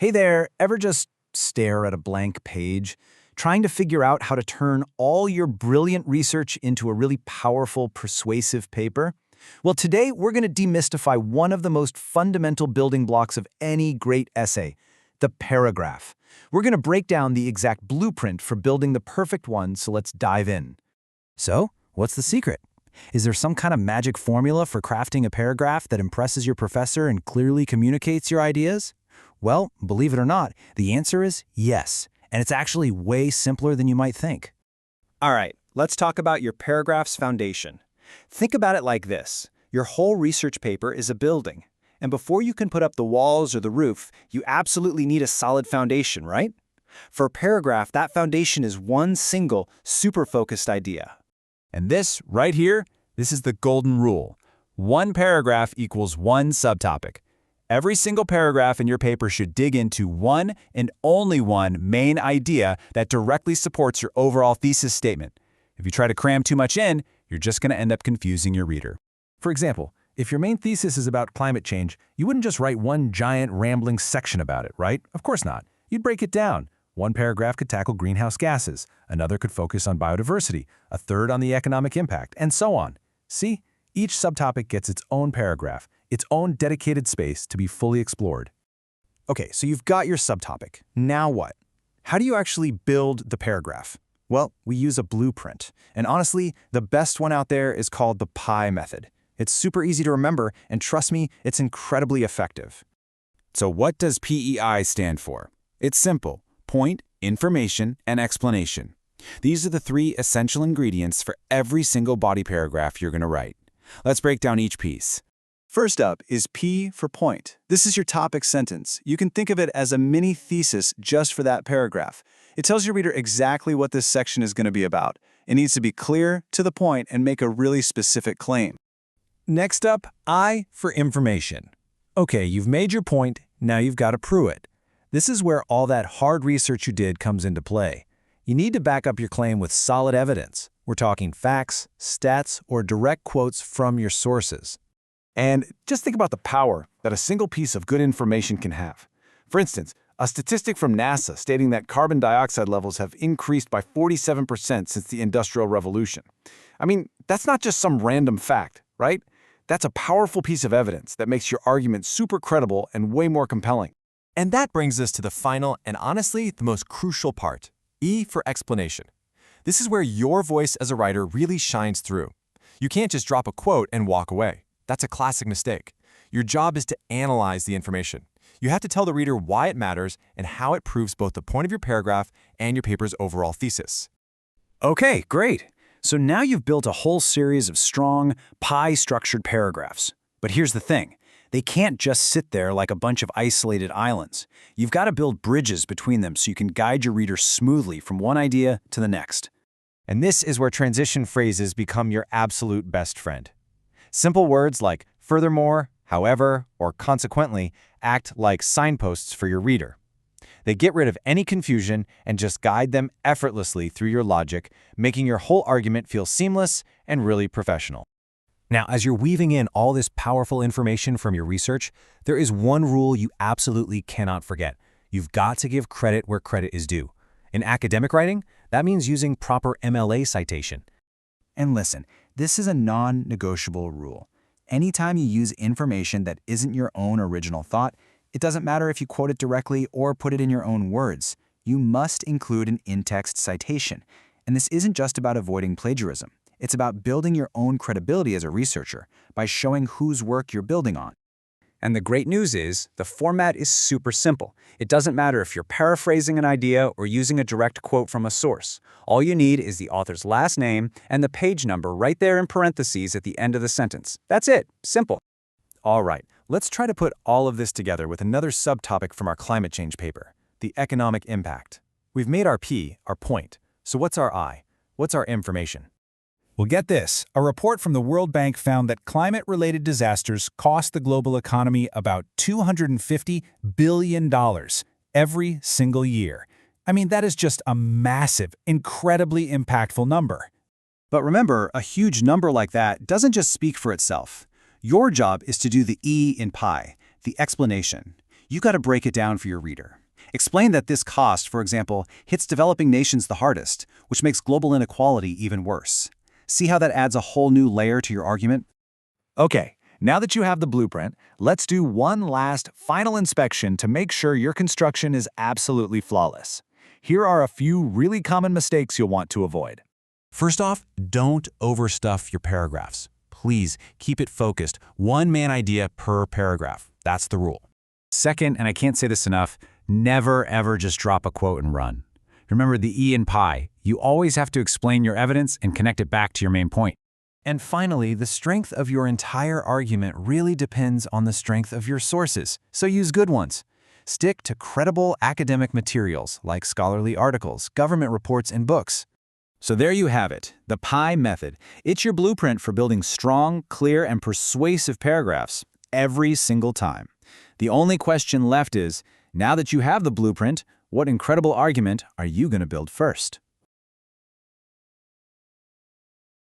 Hey there, ever just stare at a blank page, trying to figure out how to turn all your brilliant research into a really powerful, persuasive paper? Well, today we're going to demystify one of the most fundamental building blocks of any great essay, the paragraph. We're going to break down the exact blueprint for building the perfect one, so let's dive in. So, what's the secret? Is there some kind of magic formula for crafting a paragraph that impresses your professor and clearly communicates your ideas? Well, believe it or not, the answer is yes, and it's actually way simpler than you might think. All right, let's talk about your paragraph's foundation. Think about it like this. Your whole research paper is a building, and before you can put up the walls or the roof, you absolutely need a solid foundation, right? For a paragraph, that foundation is one single, super focused idea. And this, right here, this is the golden rule. One paragraph equals one subtopic. Every single paragraph in your paper should dig into one and only one main idea that directly supports your overall thesis statement. If you try to cram too much in, you're just going to end up confusing your reader. For example, if your main thesis is about climate change, you wouldn't just write one giant rambling section about it, right? Of course not. You'd break it down. One paragraph could tackle greenhouse gases, another could focus on biodiversity, a third on the economic impact, and so on. See? Each subtopic gets its own paragraph, its own dedicated space to be fully explored. Okay, so you've got your subtopic. Now what? How do you actually build the paragraph? Well, we use a blueprint. And honestly, the best one out there is called the PI method. It's super easy to remember, and trust me, it's incredibly effective. So what does PEI stand for? It's simple. Point, information, and explanation. These are the three essential ingredients for every single body paragraph you're going to write. Let's break down each piece. First up is P for point. This is your topic sentence. You can think of it as a mini thesis just for that paragraph. It tells your reader exactly what this section is going to be about. It needs to be clear, to the point, and make a really specific claim. Next up, I for information. Okay, you've made your point, now you've got to prove it. This is where all that hard research you did comes into play. You need to back up your claim with solid evidence. We're talking facts, stats, or direct quotes from your sources. And just think about the power that a single piece of good information can have. For instance, a statistic from NASA stating that carbon dioxide levels have increased by 47% since the Industrial Revolution. I mean, that's not just some random fact, right? That's a powerful piece of evidence that makes your argument super credible and way more compelling. And that brings us to the final and honestly the most crucial part, E for explanation. This is where your voice as a writer really shines through. You can't just drop a quote and walk away. That's a classic mistake. Your job is to analyze the information. You have to tell the reader why it matters and how it proves both the point of your paragraph and your paper's overall thesis. Okay, great. So now you've built a whole series of strong, pie-structured paragraphs. But here's the thing. They can't just sit there like a bunch of isolated islands. You've got to build bridges between them so you can guide your reader smoothly from one idea to the next. And this is where transition phrases become your absolute best friend. Simple words like furthermore, however, or consequently act like signposts for your reader. They get rid of any confusion and just guide them effortlessly through your logic, making your whole argument feel seamless and really professional. Now, as you're weaving in all this powerful information from your research, there is one rule you absolutely cannot forget. You've got to give credit where credit is due. In academic writing, that means using proper MLA citation. And listen, this is a non-negotiable rule. Anytime you use information that isn't your own original thought, it doesn't matter if you quote it directly or put it in your own words. You must include an in-text citation. And this isn't just about avoiding plagiarism. It's about building your own credibility as a researcher by showing whose work you're building on. And the great news is, the format is super simple. It doesn't matter if you're paraphrasing an idea or using a direct quote from a source. All you need is the author's last name and the page number right there in parentheses at the end of the sentence. That's it. Simple. All right, let's try to put all of this together with another subtopic from our climate change paper, the economic impact. We've made our P our point. So what's our I? What's our information? Well, get this. A report from the World Bank found that climate-related disasters cost the global economy about $250 billion every single year. I mean, that is just a massive, incredibly impactful number. But remember, a huge number like that doesn't just speak for itself. Your job is to do the E in PI, the explanation. You got to break it down for your reader. Explain that this cost, for example, hits developing nations the hardest, which makes global inequality even worse. See how that adds a whole new layer to your argument? Okay, now that you have the blueprint, let's do one last final inspection to make sure your construction is absolutely flawless. Here are a few really common mistakes you'll want to avoid. First off, don't overstuff your paragraphs. Please keep it focused. One main idea per paragraph. That's the rule. Second, and I can't say this enough, never ever just drop a quote and run. Remember the E in PI. You always have to explain your evidence and connect it back to your main point. And finally, the strength of your entire argument really depends on the strength of your sources, so use good ones. Stick to credible academic materials like scholarly articles, government reports, and books. So there you have it, the PI method. It's your blueprint for building strong, clear, and persuasive paragraphs every single time. The only question left is, now that you have the blueprint, what incredible argument are you going to build first?